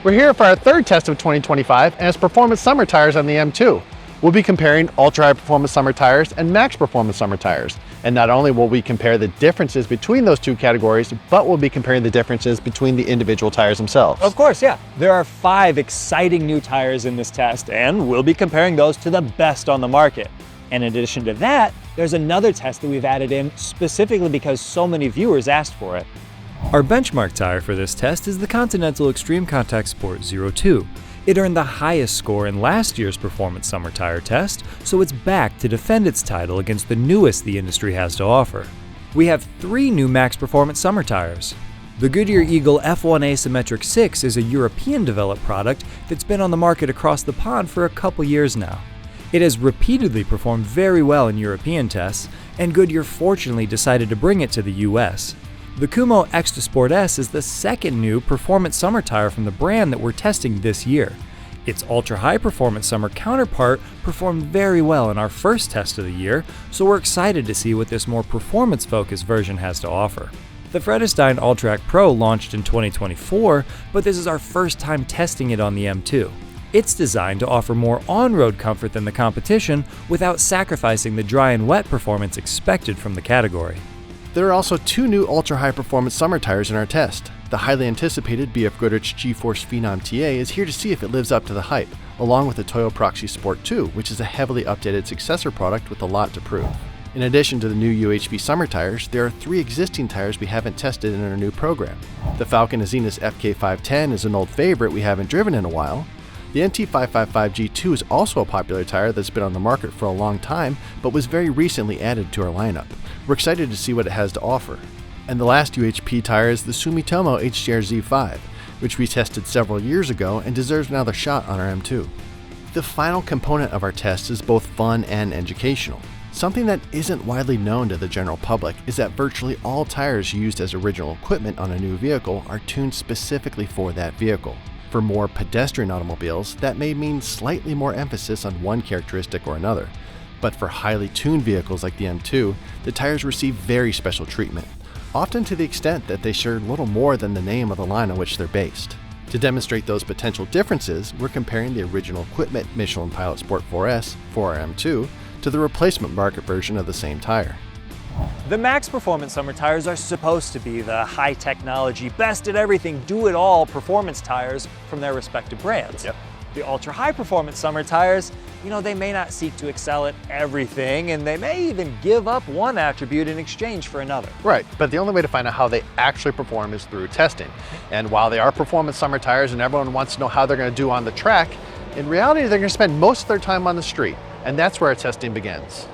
We're here for our third test of 2025, and it's performance summer tires on the M2. We'll be comparing ultra high performance summer tires and max performance summer tires. And not only will we compare the differences between those two categories, but we'll be comparing the differences between the individual tires themselves. Of course, yeah. There are 5 exciting new tires in this test, and we'll be comparing those to the best on the market. And in addition to that, there's another test that we've added in specifically because so many viewers asked for it. Our benchmark tire for this test is the Continental Extreme Contact Sport 02. It earned the highest score in last year's performance summer tire test, so it's back to defend its title against the newest the industry has to offer. We have 3 new max performance summer tires. The Goodyear Eagle F1 Asymmetric 6 is a European-developed product that's been on the market across the pond for a couple years now. It has repeatedly performed very well in European tests, and Goodyear fortunately decided to bring it to the US. The Kumo Extra Sport S is the second new performance summer tire from the brand that we're testing this year. Its ultra-high performance summer counterpart performed very well in our first test of the year, so we're excited to see what this more performance-focused version has to offer. The Vredestein Ultrac Pro launched in 2024, but this is our first time testing it on the M2. It's designed to offer more on-road comfort than the competition without sacrificing the dry and wet performance expected from the category. There are also 2 new ultra-high performance summer tires in our test. The highly anticipated BF Goodrich G-Force Phenom TA is here to see if it lives up to the hype, along with the Toyo Proxy Sport 2, which is a heavily updated successor product with a lot to prove. In addition to the new UHP summer tires, there are 3 existing tires we haven't tested in our new program. The Falcon Azenas FK510 is an old favorite we haven't driven in a while. The NT555G2 is also a popular tire that's been on the market for a long time, but was very recently added to our lineup. We're excited to see what it has to offer. And the last UHP tire is the Sumitomo HGR Z5, which we tested several years ago and deserves another shot on our M2. The final component of our test is both fun and educational. Something that isn't widely known to the general public is that virtually all tires used as original equipment on a new vehicle are tuned specifically for that vehicle. For more pedestrian automobiles, that may mean slightly more emphasis on one characteristic or another. But for highly tuned vehicles like the M2, the tires receive very special treatment, often to the extent that they share little more than the name of the line on which they're based. To demonstrate those potential differences, we're comparing the original equipment Michelin Pilot Sport 4S for our M2 to the replacement market version of the same tire. The max performance summer tires are supposed to be the high technology, best at everything, do-it-all performance tires from their respective brands. Yep. The ultra high performance summer tires, they may not seek to excel at everything, and they may even give up one attribute in exchange for another. Right, but the only way to find out how they actually perform is through testing. And while they are performance summer tires and everyone wants to know how they're going to do on the track, in reality they're going to spend most of their time on the street, and that's where our testing begins.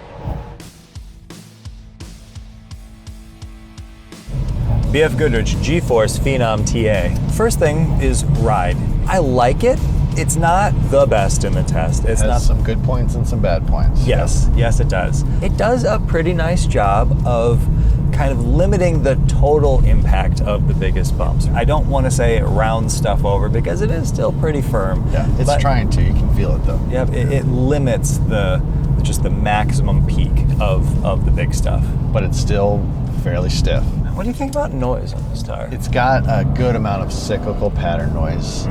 BF Goodrich G-Force Phenom TA. First thing is ride. I like it. It's not the best in the test. It has some good points and some bad points. Yes, yes it does. It does a pretty nice job of kind of limiting the total impact of the biggest bumps. I don't want to say it rounds stuff over because it is still pretty firm. Yeah, it's trying to. You can feel it though. Yeah, it limits just the maximum peak of the big stuff. But it's still fairly stiff. What do you think about noise on this tire? It's got a good amount of cyclical pattern noise,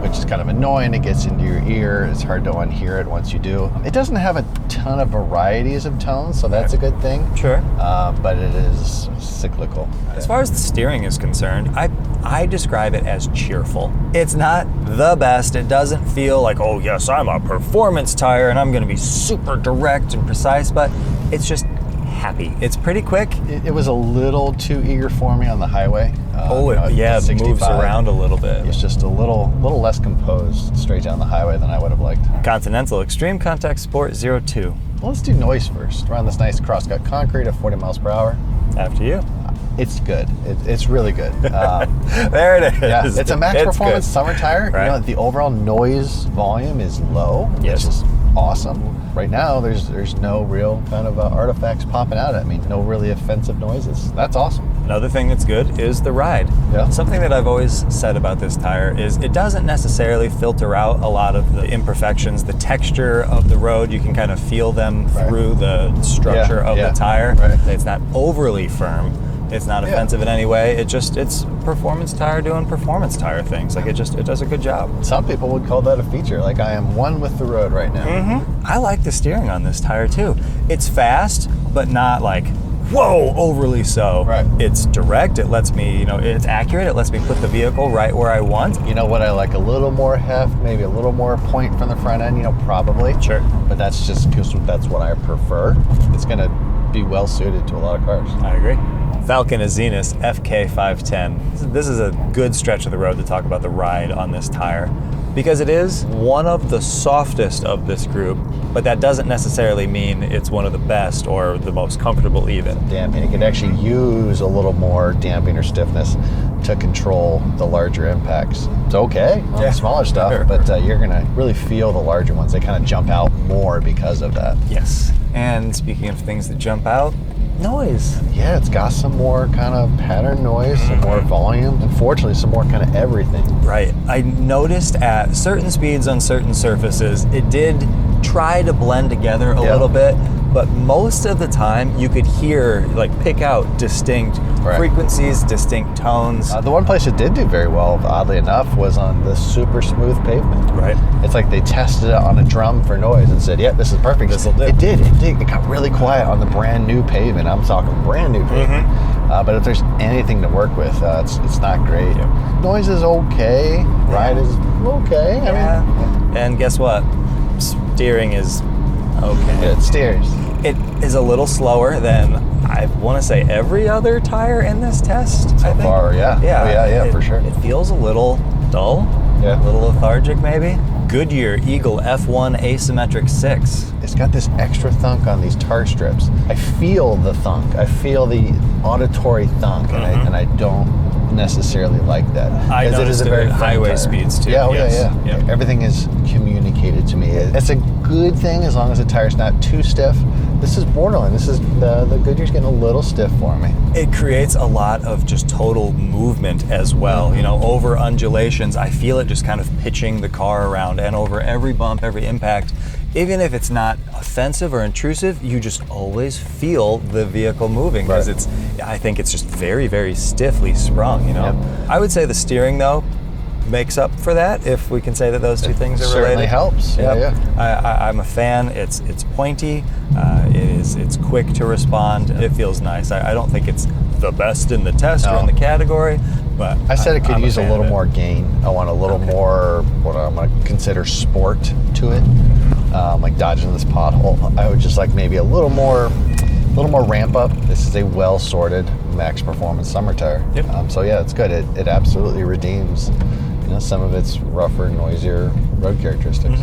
which is kind of annoying. It gets into your ear. It's hard to unhear it once you do. It doesn't have a ton of varieties of tones, so that's a good thing. Sure. But it is cyclical. As far as the steering is concerned, I describe it as cheerful. It's not the best. It doesn't feel like, oh yes, I'm a performance tire and I'm going to be super direct and precise, but it's just happy. It's pretty quick. It was a little too eager for me on the highway. It moves around a little bit. It's just a little less composed straight down the highway than I would have liked. Continental Extreme Contact Sport 02. Well, let's do noise first. We're on this nice cross-cut concrete at 40 miles per hour. After you. It's good. It's really good. There it is. Yeah, it's a max performance summer tire. Right. The overall noise volume is low, yes. Which is awesome. Right now, there's no real kind of artifacts popping out at me. No really offensive noises. That's awesome. Another thing that's good is the ride. Yeah. Something that I've always said about this tire is it doesn't necessarily filter out a lot of the imperfections. The texture of the road, you can kind of feel them through the structure of the tire. Right. It's not overly firm, It's not offensive in any way. It's performance tire doing performance tire things. Like it does a good job. Some people would call that a feature. Like I am one with the road right now. I like the steering on this tire too. It's fast, but not like, whoa, overly so. Right. It's direct. It lets me, it's accurate. It lets me put the vehicle right where I want. You know what I like? A little more heft, maybe a little more point from the front end, probably. Sure. But that's just because that's what I prefer. It's going to be well suited to a lot of cars. I agree. Falcon Azenis FK510. This is a good stretch of the road to talk about the ride on this tire, because it is one of the softest of this group, but that doesn't necessarily mean it's one of the best or the most comfortable even. Damping. It can actually use a little more damping or stiffness to control the larger impacts. It's okay on the smaller stuff, but you're going to really feel the larger ones. They kind of jump out more because of that. Yes. And speaking of things that jump out, noise. Yeah, it's got some more kind of pattern noise, some more volume, unfortunately some more kind of everything. Right. I noticed at certain speeds on certain surfaces, it did try to blend together a little bit, but most of the time you could hear, pick out distinct frequencies, distinct tones. The one place it did do very well, oddly enough, was on the super smooth pavement. Right. It's like they tested it on a drum for noise and said, this is perfect. This'll do. It did. It got really quiet on the brand new pavement. I'm talking brand new pavement. But if there's anything to work with, it's not great. Noise is okay. Ride is okay. And guess what? Steering is okay. It steers. It is a little slower than, I want to say, every other tire in this test. So far, yeah. For sure. It feels a little dull, a little lethargic maybe. Goodyear Eagle F1 Asymmetric 6. It's got this extra thunk on these tar strips. I feel the thunk. I feel the auditory thunk, and I don't necessarily like that. I noticed it is a very at highway speeds too. Yeah. Everything is communicated to me. It's a good thing as long as the tire's not too stiff. This is borderline. This is the Goodyear's getting a little stiff for me. It creates a lot of just total movement as well. Over undulations, I feel it just kind of pitching the car around, and over every bump, every impact, even if it's not offensive or intrusive, you just always feel the vehicle moving, because I think it's just very, very stiffly sprung, I would say the steering though makes up for that, if we can say that those two things are related. Certainly helps. I'm a fan. It's pointy. It's quick to respond. It feels nice. I don't think it's the best in the test or in the category, but I said it could use a little more gain. I want a little more what I'm going to consider sport to it, like dodging this pothole. I would just like maybe a little more ramp up. This is a well sorted max performance summer tire. So it's good. It absolutely redeems some of its rougher, noisier road characteristics.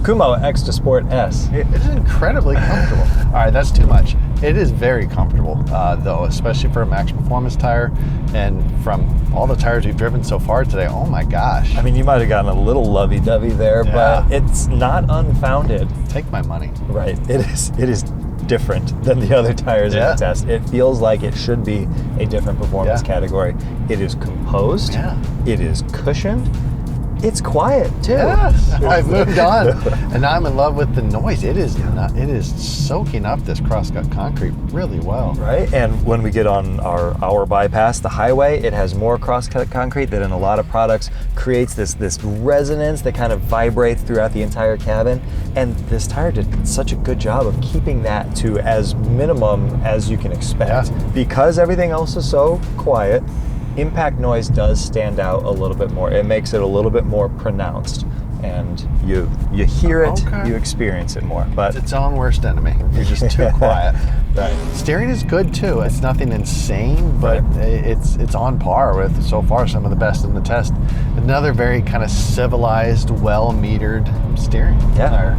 Kumo X Sport S. It is incredibly comfortable. All right, that's too much. It is very comfortable, though, especially for a max performance tire. And from all the tires we've driven so far today, oh my gosh. I mean, you might have gotten a little lovey-dovey there, but it's not unfounded. Take my money. Right. It is different than the other tires in the test. It feels like it should be a different performance category. It is composed. It is cushioned. It's quiet too. Yes, I've moved on, and now I'm in love with the noise. It is soaking up this crosscut concrete really well. Right, and when we get on our bypass, the highway, it has more crosscut concrete that in a lot of products creates this resonance that kind of vibrates throughout the entire cabin. And this tire did such a good job of keeping that to as minimum as you can expect. Because everything else is so quiet, impact noise does stand out a little bit more. It makes it a little bit more pronounced, and you hear it, you experience it more. But it's its own worst enemy. You're just too quiet. Right. Steering is good too. It's nothing insane, but it's on par with so far some of the best in the test. Another very kind of civilized, well metered steering tire.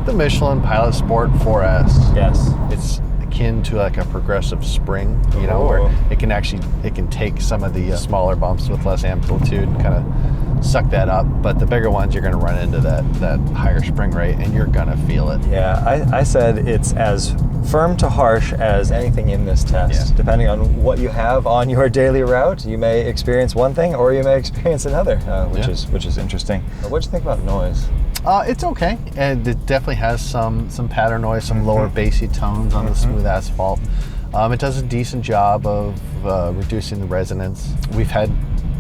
The Michelin Pilot Sport 4S. Yes. It's akin to like a progressive spring, where it can take some of the smaller bumps with less amplitude and kind of suck that up. But the bigger ones, you're going to run into that higher spring rate, and you're going to feel it. Yeah, I said it's as firm to harsh as anything in this test. Depending on what you have on your daily route, you may experience one thing or you may experience another, which is interesting. What do you think about noise? It's okay, and it definitely has some pattern noise, some lower bassy tones on the smooth asphalt. It does a decent job of reducing the resonance. We've had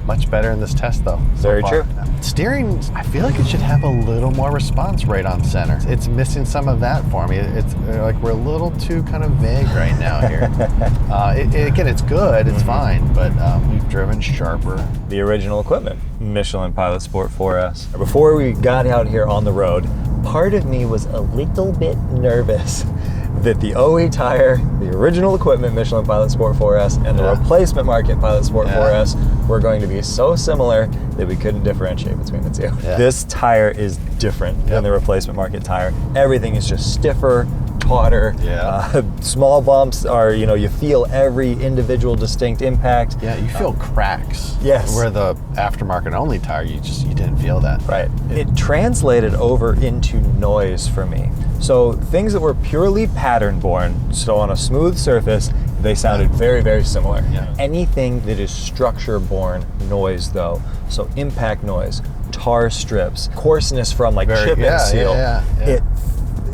much better in this test though. Very true. Steering, I feel like it should have a little more response right on center. It's missing some of that for me. It's like we're a little too kind of vague right now here. Again, it's good, it's fine, but we've driven sharper. The original equipment, Michelin Pilot Sport 4S. Before we got out here on the road, part of me was a little bit nervous that the OE tire, the original equipment Michelin Pilot Sport 4S, and the replacement market Pilot Sport 4S were going to be so similar that we couldn't differentiate between the two. Yeah. This tire is different than the replacement market tire. Everything is just stiffer, tauter. Small bumps are, you feel every individual distinct impact. Yeah, you feel cracks. Yes. Where the aftermarket only tire, you didn't feel that. Right. It translated over into noise for me. So things that were purely pattern born, so on a smooth surface, they sounded very, very similar. Yeah. Anything that is structure born noise though, so impact noise, tar strips, coarseness from like chip and seal,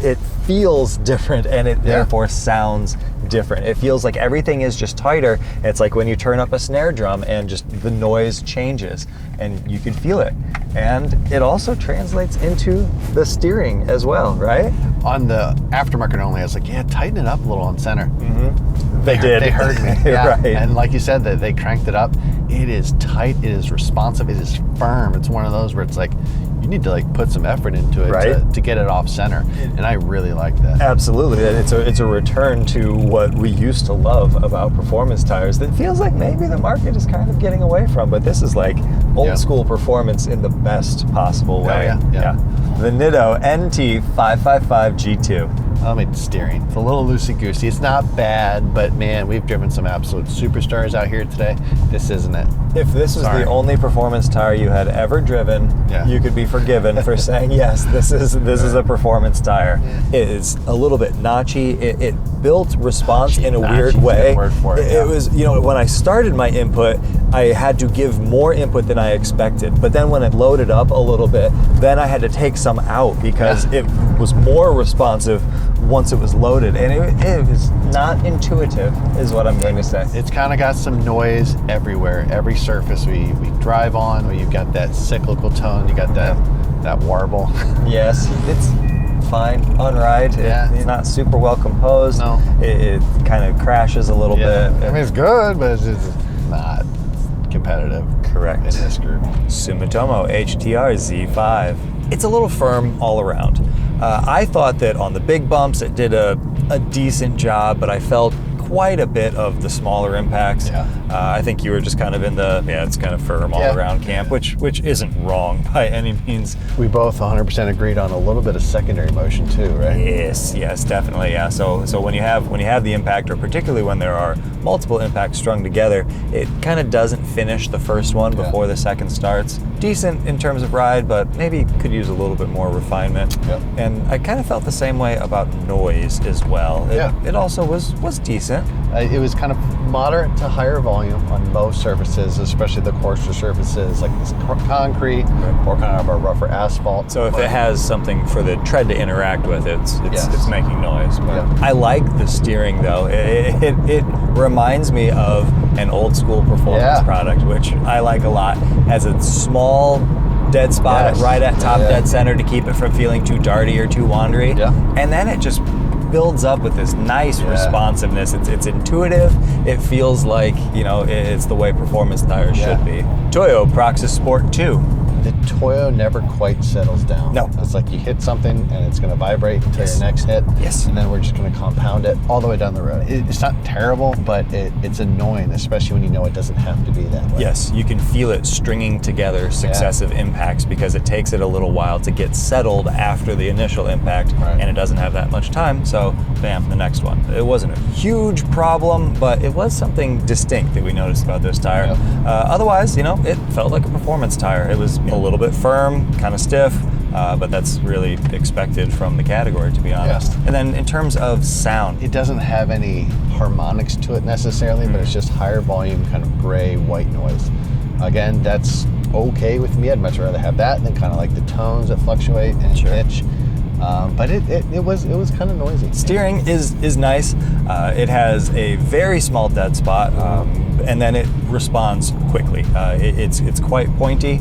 it feels different and it therefore sounds different. It feels like everything is just tighter. It's like when you turn up a snare drum and just the noise changes and you can feel it. And it also translates into the steering as well, right? On the aftermarket only, I was like, tighten it up a little on center. They did. They heard me. Right. And like you said, that they cranked it up. It is tight, it is responsive, it is firm. It's one of those where it's like, you need to like put some effort into it to get it off center. And I really like that. Absolutely. It's a return to what we used to love about performance tires that feels like maybe the market is kind of getting away from, but this is like old school performance in the best possible way. The Nitto NT555 G2. I mean, steering. It's a little loosey-goosey. It's not bad, but man, we've driven some absolute superstars out here today. This isn't it. If this was the only performance tire you had ever driven, you could be forgiven for saying, yes, this is a performance tire. It is a little bit notchy. It built response in a weird way. Word for it, It was, when I started my input, I had to give more input than I expected. But then when it loaded up a little bit, then I had to take some out because it was more responsive once it was loaded. And it was not intuitive, is what I'm going to say. It's kind of got some noise everywhere. Every surface we drive on, where you've got that cyclical tone, you got that warble. Yes, it's fine on ride. It's not super well composed. No. It kind of crashes a little bit. I mean, it's good, but it's just not competitive. Correct. In this group. Sumitomo HTR Z5. It's a little firm all around. I thought that on the big bumps it did a decent job, but I felt quite a bit of the smaller impacts. I think you were just kind of in the, it's kind of firm all around camp, which isn't wrong by any means. We both 100% agreed on a little bit of secondary motion too, right? Yes, definitely, So when you have the impact, or particularly when there are multiple impacts strung together, it kind of doesn't finish the first one before the second starts. Decent in terms of ride, but maybe could use a little bit more refinement. And I kind of felt the same way about noise as well. It also was decent. It was kind of moderate to higher volume on most surfaces, especially the coarser surfaces like this concrete or kind of a rougher asphalt. So if it has something for the tread to interact with, it's making noise. But I like the steering though. It reminds me of an old school performance product, which I like a lot. Has a small dead spot right at top dead center to keep it from feeling too darty or too wandery. And then it just builds up with this nice responsiveness. It's intuitive. It feels like, it's the way performance tires should be. Toyo Proxys Sport 2. The Toyo never quite settles down. No. It's like you hit something and it's going to vibrate until your next hit. And then we're just going to compound it all the way down the road. It's not terrible, but it's annoying, especially when you know it doesn't have to be that way. Yes, you can feel it stringing together successive impacts because it takes it a little while to get settled after the initial impact, and it doesn't have that much time, so bam, the next one. It wasn't a huge problem, but it was something distinct that we noticed about this tire. Otherwise, it felt like a performance tire. It was a little bit firm, kind of stiff, but that's really expected from the category, to be honest. And then in terms of sound, it doesn't have any harmonics to it necessarily, but it's just higher volume, kind of gray, white noise. Again, that's okay with me. I'd much rather have that than kind of like the tones that fluctuate and pitch. but it was kind of noisy. Steering is nice. It has a very small dead spot, and then it responds quickly. It's quite pointy,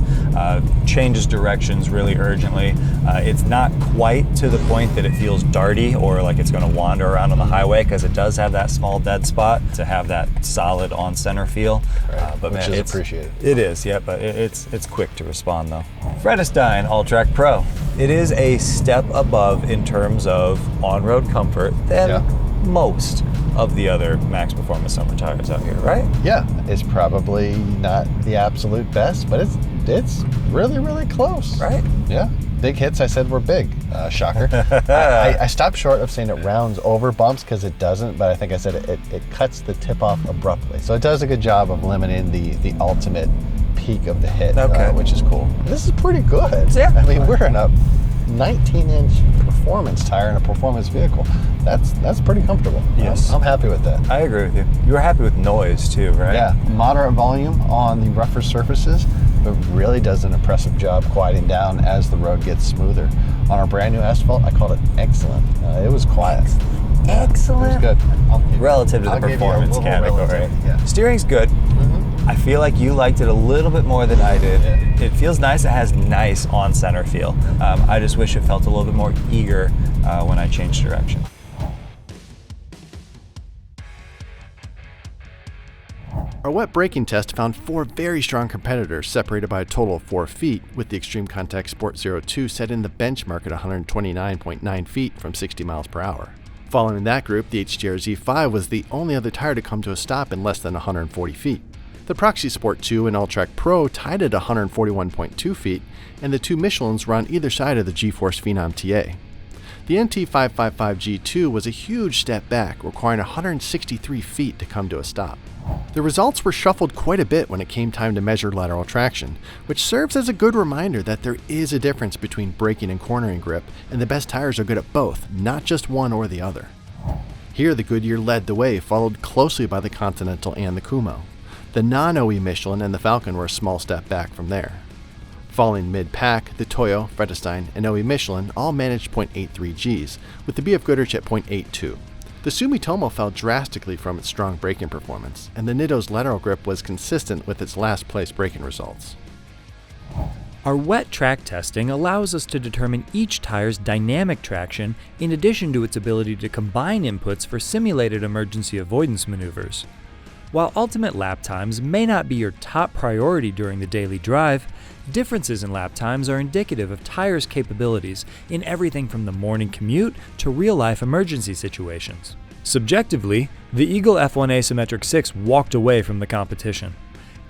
changes directions really urgently. It's not quite to the point that it feels darty or like it's going to wander around on the highway, because it does have that small dead spot to have that solid on-center feel. Right. But Which man, is appreciated. It is, yeah, but it's quick to respond though. Vredestein All-Track Pro. It is a step above in terms of on-road comfort than most of the other Max Performance summer tires out here, right? Yeah, it's probably not the absolute best, but it's really, really close. Right? Yeah. Big hits I said were big. Shocker. I stopped short of saying it rounds over bumps, because it doesn't, but I think I said it cuts the tip off abruptly. So it does a good job of limiting the ultimate peak of the hit, which is cool. This is pretty good. Yeah. I mean, we're in a 19-inch performance tire in a performance vehicle. That's pretty comfortable. Yes. I'm happy with that. I agree with you. You were happy with noise too, right? Yeah, moderate volume on the rougher surfaces, but really does an impressive job quieting down as the road gets smoother. On our brand new asphalt, I called it excellent. It was quiet. Excellent. It was good. Relative to the performance category. Yeah. Steering's good. I feel like you liked it a little bit more than I did. Yeah. It feels nice. It has nice on-center feel. I just wish it felt a little bit more eager when I changed direction. Our wet braking test found 4 very strong competitors separated by a total of 4 feet, with the Extreme Contact Sport 02 setting the benchmark at 129.9 feet from 60 miles per hour. Following that group, the HTR Z5 was the only other tire to come to a stop in less than 140 feet. The Proxy Sport 2 and All-Track Pro tied at 141.2 feet, and the 2 Michelins were on either side of the G-Force Phenom TA. The NT555G2 was a huge step back, requiring 163 feet to come to a stop. The results were shuffled quite a bit when it came time to measure lateral traction, which serves as a good reminder that there is a difference between braking and cornering grip, and the best tires are good at both, not just one or the other. Here the Goodyear led the way, followed closely by the Continental and the Kumho. The non-OE Michelin and the Falcon were a small step back from there. Following mid-pack, the Toyo, Vredestein, and OE Michelin all managed 0.83 Gs, with the BF Goodrich at 0.82. The Sumitomo fell drastically from its strong braking performance, and the Nitto's lateral grip was consistent with its last place braking results. Our wet track testing allows us to determine each tire's dynamic traction in addition to its ability to combine inputs for simulated emergency avoidance maneuvers. While ultimate lap times may not be your top priority during the daily drive, differences in lap times are indicative of tires' capabilities in everything from the morning commute to real-life emergency situations. Subjectively, the Eagle F1 Asymmetric 6 walked away from the competition.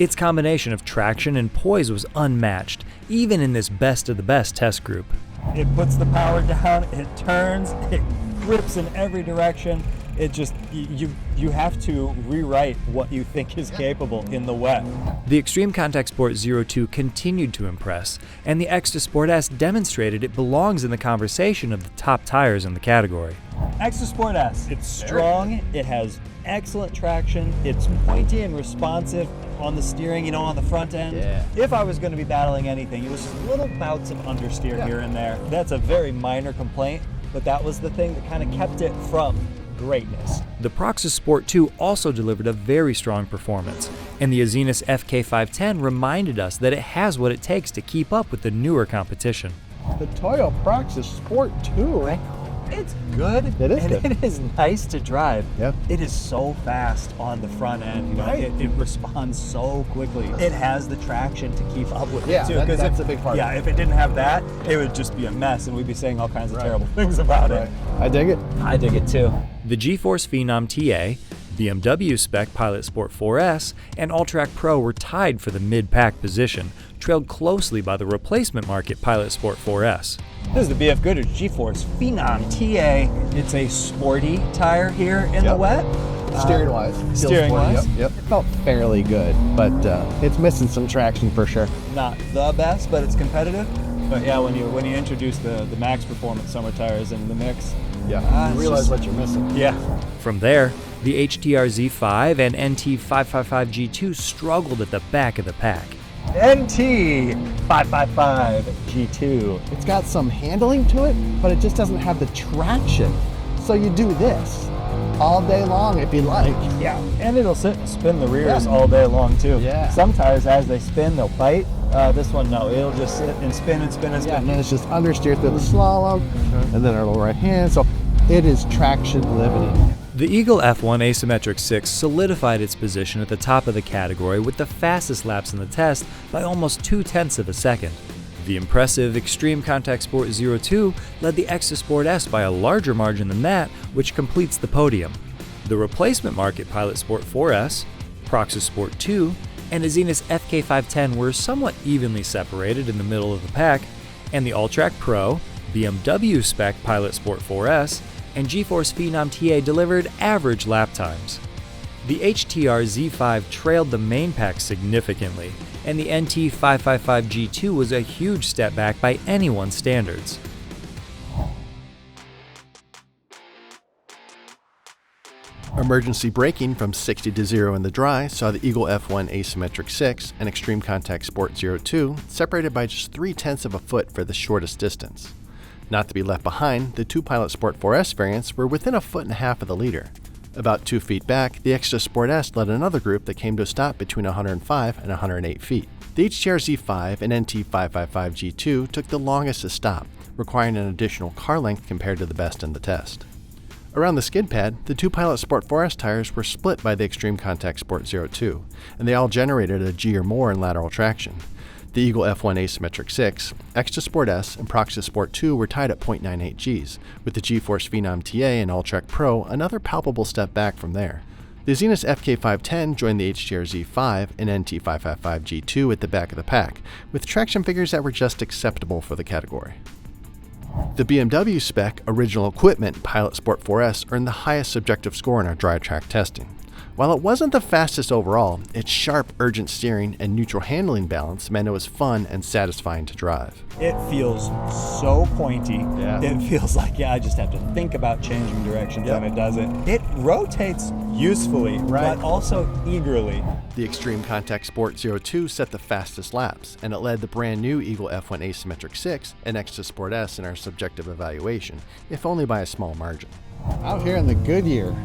Its combination of traction and poise was unmatched, even in this best of the best test group. It puts the power down, it turns, it grips in every direction. It just, you have to rewrite what you think is capable in the wet. The Extreme Contact Sport 02 continued to impress, and the Extra Sport S demonstrated it belongs in the conversation of the top tires in the category. Extra Sport S, it's strong, it has excellent traction, it's pointy and responsive on the steering, on the front end. Yeah. If I was going to be battling anything, it was just little bouts of understeer here and there. That's a very minor complaint, but that was the thing that kind of kept it from greatness. The Proxys Sport 2 also delivered a very strong performance, and the Azenis FK510 reminded us that it has what it takes to keep up with the newer competition. The Toyo Proxys Sport 2. It's good. It is and good. It is nice to drive. Yeah. It is so fast on the front end. It responds so quickly. It has the traction to keep up with it too. That's a big part. Yeah, if it didn't have that, it would just be a mess, and we'd be saying all kinds of terrible things about it. I dig it. I dig it too. The G-Force Phenom TA, BMW spec Pilot Sport 4S, and All-Track Pro were tied for the mid-pack position, trailed closely by the replacement market Pilot Sport 4S. This is the BF Goodrich G-Force Phenom TA. It's a sporty tire here in the wet. Steering-wise. Steering-wise. Yep. It felt fairly good, but it's missing some traction for sure. Not the best, but it's competitive. But yeah, when you introduce the Max Performance summer tires into the mix, Yeah. You realize what you're missing. yeah. From there, the HTR Z5 and NT555G2 struggled at the back of the pack. NT 555 G2. It's got some handling to it, but it just doesn't have the traction. So you do this all day long if you like. Yeah, and it'll sit and spin the rears Yeah. all day long too. Yeah. Some tires, as they spin, they'll bite. This one, no, it'll just sit and spin and spin and Yeah, spin. and then it's just understeer through the slalom, and then our little right hand. So it is traction limited. The Eagle F1 Asymmetric 6 solidified its position at the top of the category with the fastest laps in the test by almost 0.2 of a second. The impressive Extreme Contact Sport 02 led the Extra Sport S by a larger margin than that, which completes the podium. The replacement market Pilot Sport 4S, Proxys Sport 2, and a Zenith FK510 were somewhat evenly separated in the middle of the pack, and the Alltrack Pro, BMW spec Pilot Sport 4S, and GeForce Phenom TA delivered average lap times. The HTR Z5 trailed the main pack significantly, and the NT 555 G2 was a huge step back by anyone's standards. Emergency braking from 60 to 0 in the dry saw the Eagle F1 Asymmetric 6 and Extreme Contact Sport 02 separated by just 0.3 of a foot for the shortest distance. Not to be left behind, the two Pilot Sport 4S variants were within 1.5 feet of the leader. About 2 feet back, the Extra Sport S led another group that came to a stop between 105 and 108 feet. The HTR Z5 and NT 555 G2 took the longest to stop, requiring an additional car length compared to the best in the test. Around the skid pad, the two Pilot Sport 4S tires were split by the Extreme Contact Sport 02, and they all generated a G or more in lateral traction. The Eagle F1 Asymmetric 6, Extra Sport S, and Proxys Sport 2 were tied at 0.98 Gs, with the GeForce Phenom TA and Alltrack Pro another palpable step back from there. The Zenith FK510 joined the HTR Z5 and NT 555 G2 at the back of the pack, with traction figures that were just acceptable for the category. The BMW spec Original Equipment Pilot Sport 4S earned the highest subjective score in our dry track testing. While it wasn't the fastest overall, its sharp, urgent steering and neutral handling balance meant it was fun and satisfying to drive. It feels so pointy. Yeah. It feels like, I just have to think about changing directions and it doesn't. It rotates usefully, but also eagerly. The Extreme Contact Sport 02 set the fastest laps, and it led the brand new Eagle F1 Asymmetric 6 and Extra Sport S in our subjective evaluation, if only by a small margin. Out here in the Goodyear,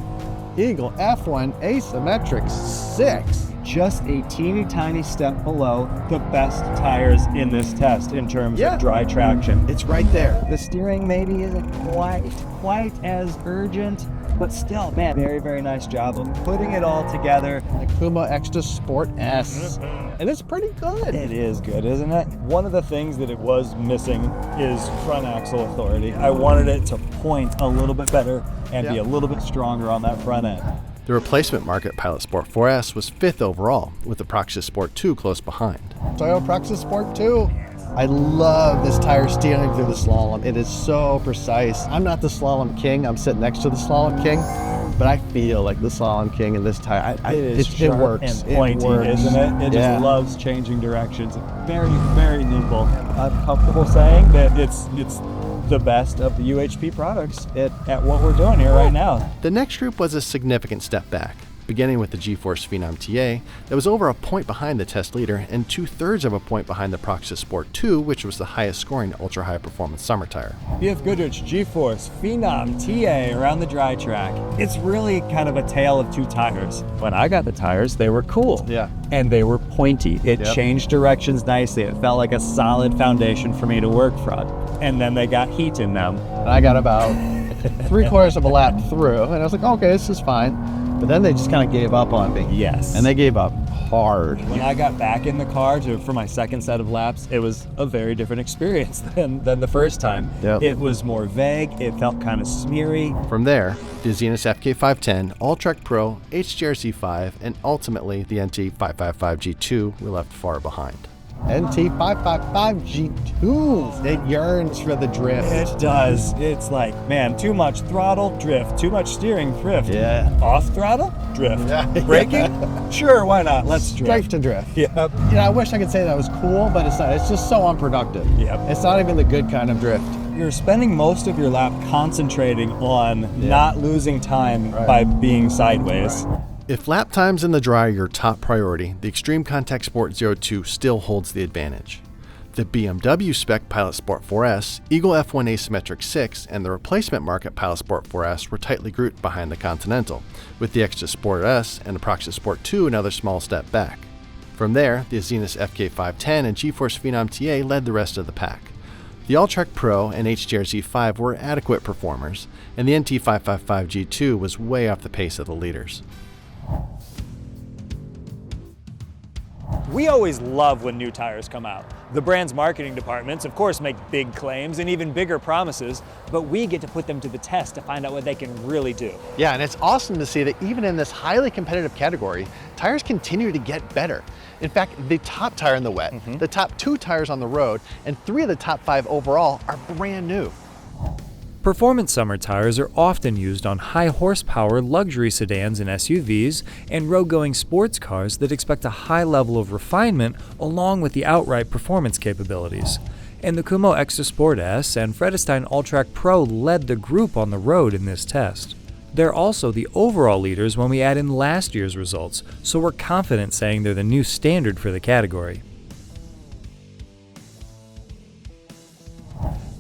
Eagle F1 Asymmetric 6. Just a teeny tiny step below the best tires in this test in terms of dry traction. It's right there. The steering maybe isn't quite as urgent, but still, man, very, very nice job of putting it all together. The Kuma Extra Sport S. And it's pretty good. It is good, isn't it? One of the things that it was missing is front axle authority. I wanted it to point a little bit better and be a little bit stronger on that front end. The replacement market Pilot Sport 4S was 5th overall, with the Proxys Sport 2 close behind. Toyota Proxys Sport 2. I love this tire steering through the slalom. It is so precise. I'm not the slalom king. I'm sitting next to the slalom king, but I feel like the slalom king in this tire. It works. And pointy, isn't it? It just loves changing directions. Very, very nimble. I'm comfortable saying that it's the best of the UHP products at what we're doing here right now. The next group was a significant step back, beginning with the GeForce Phenom TA that was over a point behind the test leader and 2/3 of a point behind the Proxys Sport 2, which was the highest scoring ultra-high performance summer tire. BF Goodrich GeForce Phenom TA around the dry track. It's really kind of a tale of two tires. When I got the tires, they were cool. Yeah. And they were pointy. It changed directions nicely. It felt like a solid foundation for me to work from. And then they got heat in them. And I got about 3/4 of a lap through, and I was like, okay, this is fine. But then they just kind of gave up on me. Yes. And they gave up hard. When I got back in the car for my second set of laps, it was a very different experience than the first time. Yep. It was more vague. It felt kind of smeary. From there, the Zenith FK510, Alltrack Pro, HTR Z5, and ultimately the NT 555 G2 were left far behind. NT 555 G2. It yearns for the drift. It does. It's like, man, too much throttle, drift. Too much steering, drift. Yeah. Off throttle, drift. Yeah. Braking? Sure, why not? Let's drift. Straight to drift. Yep. You know, I wish I could say that was cool, but it's not. It's just so unproductive. Yep. It's not even the good kind of drift. You're spending most of your lap concentrating on not losing time by being sideways. If lap times in the dry are your top priority, the Extreme Contact Sport 02 still holds the advantage. The BMW spec Pilot Sport 4S, Eagle F1 Asymmetric 6, and the replacement market Pilot Sport 4S were tightly grouped behind the Continental, with the Extra Sport S and the Proxy Sport 2 another small step back. From there, the Azenis FK510 and GeForce Phenom TA led the rest of the pack. The Alltrack Pro and HDR Z5 were adequate performers, and the NT555 G2 was way off the pace of the leaders. We always love when new tires come out. The brand's marketing departments, of course, make big claims and even bigger promises, but we get to put them to the test to find out what they can really do. Yeah, and it's awesome to see that even in this highly competitive category, tires continue to get better. In fact, the top tire in the wet, the top 2 tires on the road, and 3 of the top 5 overall are brand new. Performance summer tires are often used on high horsepower luxury sedans and SUVs and road-going sports cars that expect a high level of refinement along with the outright performance capabilities. And the Kumo Extra Sport S and Vredestein Alltrack Pro led the group on the road in this test. They're also the overall leaders when we add in last year's results, so we're confident saying they're the new standard for the category.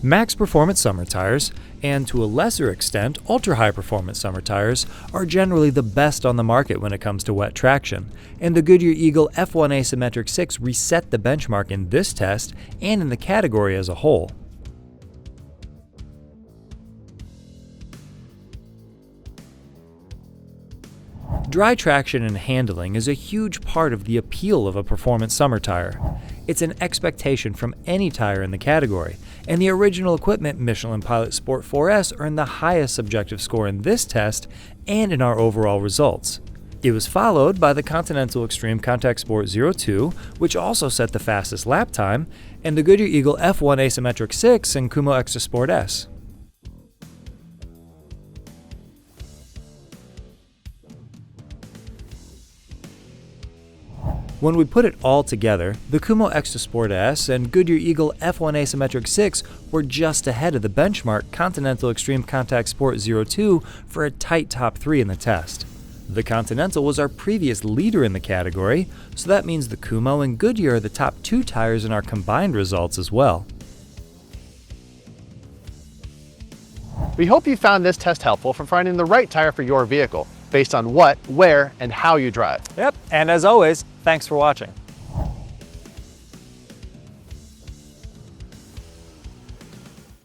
Max performance summer tires, and to a lesser extent, ultra-high performance summer tires, are generally the best on the market when it comes to wet traction, and the Goodyear Eagle F1 Asymmetric 6 reset the benchmark in this test and in the category as a whole. Dry traction and handling is a huge part of the appeal of a performance summer tire. It's an expectation from any tire in the category, and the original equipment Michelin Pilot Sport 4S earned the highest subjective score in this test and in our overall results. It was followed by the Continental Extreme Contact Sport 02, which also set the fastest lap time, and the Goodyear Eagle F1 Asymmetric 6 and Kumo Extra Sport S. When we put it all together, the Kumo Extra Sport S and Goodyear Eagle F1 Asymmetric 6 were just ahead of the benchmark Continental Extreme Contact Sport 02 for a tight top 3 in the test. The Continental was our previous leader in the category, so that means the Kumo and Goodyear are the top 2 tires in our combined results as well. We hope you found this test helpful for finding the right tire for your vehicle, based on what, where, and how you drive. Yep, and as always, thanks for watching.